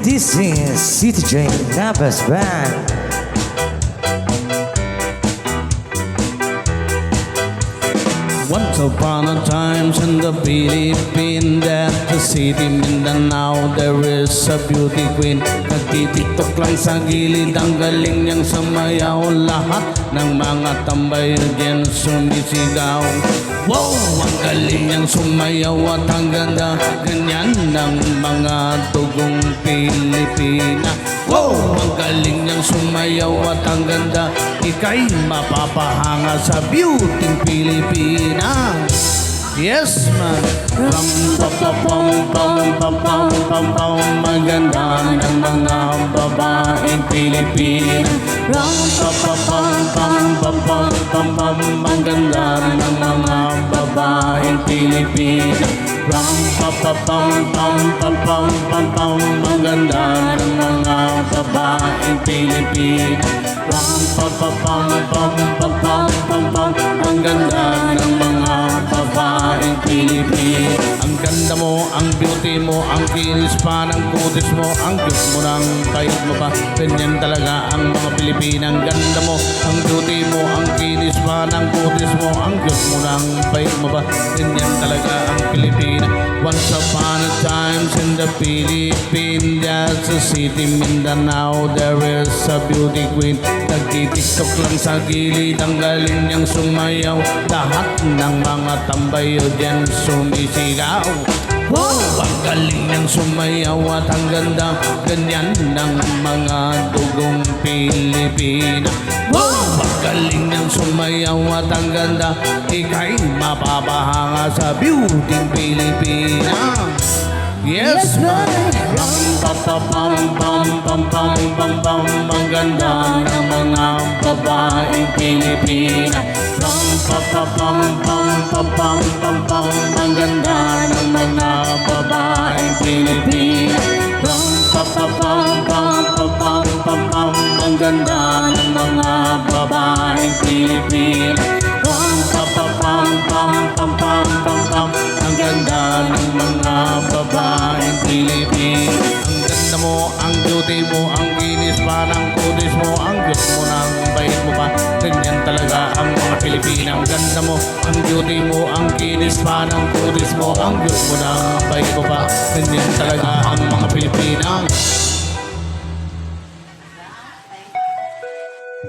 This is City J Nabas Band. Once upon a time in the Philippines, at the city Mindanao, there is a beauty queen. Nagtitiktok lang sa gilid, ang galing niyang sumayaw. Lahat ng mga tambay dyan sumisigaw. Wow! Ang galing niyang sumayaw at ang ganda, ganyan ng mga dugong Pilipina. Wow! Ang galing niyang sumayaw at ang ganda, ika'y mapapahanga sa beauty Pilipina. Yes, man. Ram pa pa pam pam pam pam pam pam, maganda ng mga babaeng Pilipina. Ram pa pa pam pam pam pam pam pam, maganda ng mga babaeng Pilipina. Ram pa pa pam pam pam pam pam pam, maganda ng mga babaeng Pilipina. Ram pa pa pam pam pam pam pam pam, ang ganda ng mga babaeng Pilipina. Ang ganda mo, ang beauty mo, ang kinis pa ng kutis mo, ang cute mo ng bait mo pa, ganyan talaga ang mga Pilipina. Ang ganda mo, ang beauty mo, ang kinis pa ng kutis mo, ang cute mo ng bait mo pa, ganyan talaga ang Pilipina. Once upon a time in the Philippines, that's the city Mindanao, there is a beauty queen. Nagtitiktok lang sa gilid, ang galing niyang sumayaw. Lahat ng mga tambay dyan sumisigaw. Wow! Ang galing niyang sumayaw at ang ganda, ganyan ng mga dugong Pilipina. Wow! Ang galing niyang sumayaw at ang ganda, ika'y mapapahanga sa beauty Pilipina. Yes, man! Ram pa pa pam pam pam pam pam pam, ang ganda ng mga babaeng Pilipina. Ram pa pa pam pam pam pam pam pam, ang ganda ng mga babaeng Pilipina. Ram pa pa pam pam pam pam pam pam, ang ganda ng mga babaeng Pilipina. Ram pa pa pam pam pam pam pam pam, ang ganda ng mga babaeng Pilipina. Ang ganda mo, ang beauty mo, ang kinis pa ng kutis mo, ang cute mo ng bait mo pa, ganyan talaga ang mga Pilipina. Ang ganda mo, ang beauty mo, ang kinis pa ng kutis mo, ang cute mo ng bait mo pa, ganyan talaga ang mga Pilipina.